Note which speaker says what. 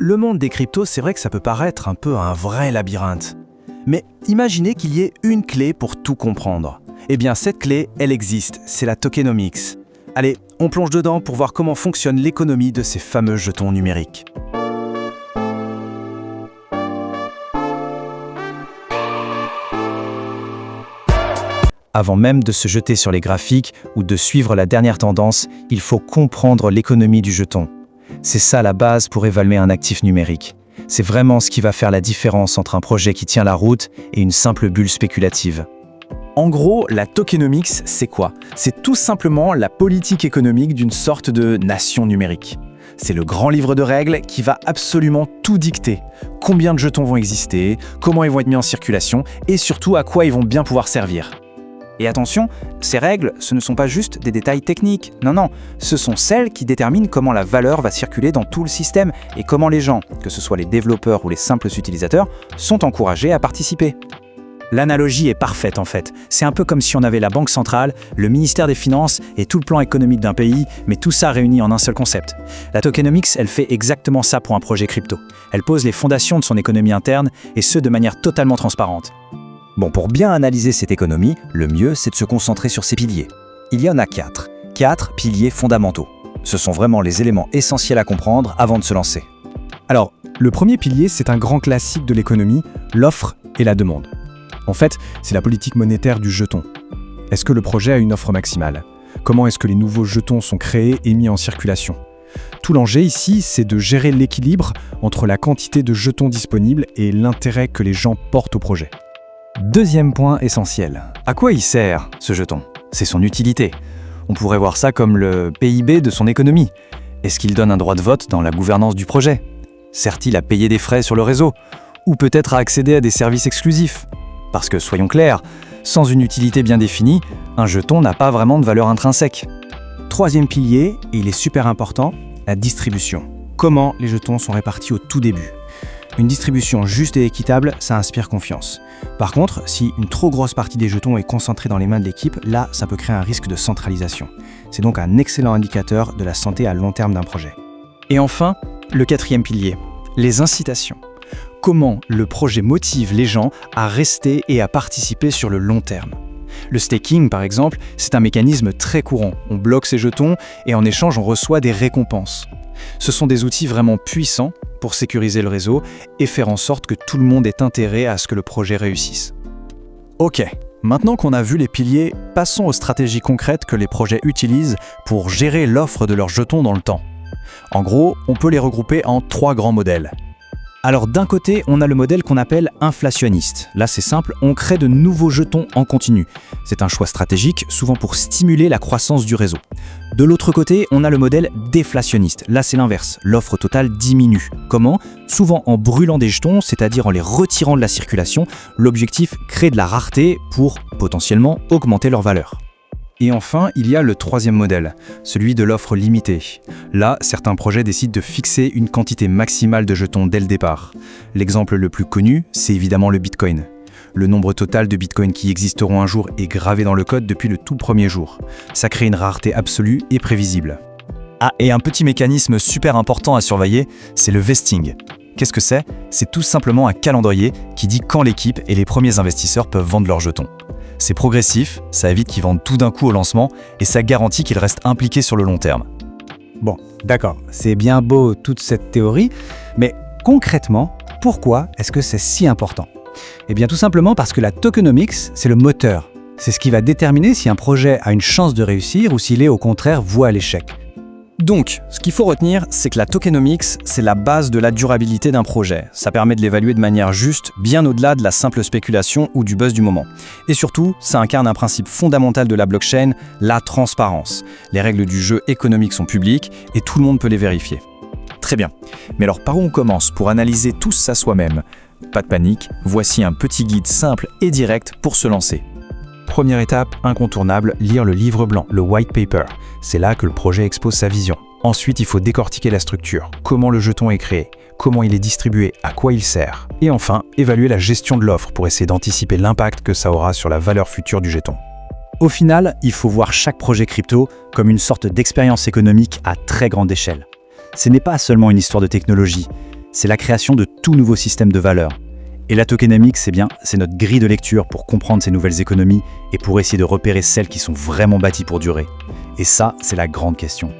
Speaker 1: Le monde des cryptos, c'est vrai que ça peut paraître un peu un vrai labyrinthe. Mais imaginez qu'il y ait une clé pour tout comprendre. Eh bien, cette clé, elle existe, c'est la tokenomics. Allez, on plonge dedans pour voir comment fonctionne l'économie de ces fameux jetons numériques. Avant même de se jeter sur les graphiques ou de suivre la dernière tendance, il faut comprendre l'économie du jeton. C'est ça la base pour évaluer un actif numérique. C'est vraiment ce qui va faire la différence entre un projet qui tient la route et une simple bulle spéculative. En gros, la tokenomics, c'est quoi? C'est tout simplement la politique économique d'une sorte de nation numérique. C'est le grand livre de règles qui va absolument tout dicter. Combien de jetons vont exister, comment ils vont être mis en circulation et surtout à quoi ils vont bien pouvoir servir. Et attention, ces règles, ce ne sont pas juste des détails techniques. Non, ce sont celles qui déterminent comment la valeur va circuler dans tout le système et comment les gens, que ce soit les développeurs ou les simples utilisateurs, sont encouragés à participer. L'analogie est parfaite en fait. C'est un peu comme si on avait la Banque centrale, le ministère des Finances et tout le plan économique d'un pays, mais tout ça réuni en un seul concept. La tokenomics, elle fait exactement ça pour un projet crypto. Elle pose les fondations de son économie interne et ce de manière totalement transparente. Bon, pour bien analyser cette économie, le mieux, c'est de se concentrer sur ses piliers. Il y en a 4. 4 piliers fondamentaux. Ce sont vraiment les éléments essentiels à comprendre avant de se lancer.
Speaker 2: Alors, le premier pilier, c'est un grand classique de l'économie, l'offre et la demande. En fait, c'est la politique monétaire du jeton. Est-ce que le projet a une offre maximale? Comment est-ce que les nouveaux jetons sont créés et mis en circulation? Tout l'enjeu ici, c'est de gérer l'équilibre entre la quantité de jetons disponibles et l'intérêt que les gens portent au projet.
Speaker 1: Deuxième point essentiel. À quoi il sert, ce jeton? C'est son utilité. On pourrait voir ça comme le PIB de son économie. Est-ce qu'il donne un droit de vote dans la gouvernance du projet? Sert-il à payer des frais sur le réseau? Ou peut-être à accéder à des services exclusifs? Parce que, soyons clairs, sans une utilité bien définie, un jeton n'a pas vraiment de valeur intrinsèque. Troisième pilier, et il est super important, la distribution. Comment les jetons sont répartis au tout début? Une distribution juste et équitable, ça inspire confiance. Par contre, si une trop grosse partie des jetons est concentrée dans les mains de l'équipe, là, ça peut créer un risque de centralisation. C'est donc un excellent indicateur de la santé à long terme d'un projet. Et enfin, le quatrième pilier, les incitations. Comment le projet motive les gens à rester et à participer sur le long terme. Le staking, par exemple, c'est un mécanisme très courant. On bloque ses jetons et en échange, on reçoit des récompenses. Ce sont des outils vraiment puissants pour sécuriser le réseau et faire en sorte que tout le monde ait intérêt à ce que le projet réussisse. Ok, maintenant qu'on a vu les piliers, passons aux stratégies concrètes que les projets utilisent pour gérer l'offre de leurs jetons dans le temps. En gros, on peut les regrouper en 3 grands modèles. Alors d'un côté, on a le modèle qu'on appelle inflationniste. Là c'est simple, on crée de nouveaux jetons en continu. C'est un choix stratégique, souvent pour stimuler la croissance du réseau. De l'autre côté, on a le modèle déflationniste. Là c'est l'inverse, l'offre totale diminue. Comment? Souvent en brûlant des jetons, c'est-à-dire en les retirant de la circulation. L'objectif, créer de la rareté pour potentiellement augmenter leur valeur. Et enfin, il y a le troisième modèle, celui de l'offre limitée. Là, certains projets décident de fixer une quantité maximale de jetons dès le départ. L'exemple le plus connu, c'est évidemment le Bitcoin. Le nombre total de Bitcoins qui existeront un jour est gravé dans le code depuis le tout premier jour. Ça crée une rareté absolue et prévisible. Ah, et un petit mécanisme super important à surveiller, c'est le vesting. Qu'est-ce que c'est? C'est tout simplement un calendrier qui dit quand l'équipe et les premiers investisseurs peuvent vendre leurs jetons. C'est progressif, ça évite qu'ils vendent tout d'un coup au lancement et ça garantit qu'ils restent impliqués sur le long terme.
Speaker 2: Bon, d'accord, c'est bien beau toute cette théorie, mais concrètement, pourquoi est-ce que c'est si important? Eh bien tout simplement parce que la tokenomics, c'est le moteur. C'est ce qui va déterminer si un projet a une chance de réussir ou s'il est au contraire voué à l'échec.
Speaker 1: Donc, ce qu'il faut retenir, c'est que la tokenomics, c'est la base de la durabilité d'un projet. Ça permet de l'évaluer de manière juste, bien au-delà de la simple spéculation ou du buzz du moment. Et surtout, ça incarne un principe fondamental de la blockchain, la transparence. Les règles du jeu économique sont publiques et tout le monde peut les vérifier. Très bien. Mais alors par où on commence pour analyser tout ça soi-même? Pas de panique, voici un petit guide simple et direct pour se lancer. Première étape, incontournable, lire le livre blanc, le white paper. C'est là que le projet expose sa vision. Ensuite, il faut décortiquer la structure, comment le jeton est créé, comment il est distribué, à quoi il sert. Et enfin, évaluer la gestion de l'offre pour essayer d'anticiper l'impact que ça aura sur la valeur future du jeton. Au final, il faut voir chaque projet crypto comme une sorte d'expérience économique à très grande échelle. Ce n'est pas seulement une histoire de technologie,
Speaker 3: c'est la création de tout nouveau système de valeurs. Et la tokenomics, c'est notre grille de lecture pour comprendre ces nouvelles économies et pour essayer de repérer celles qui sont vraiment bâties pour durer. Et ça, c'est la grande question.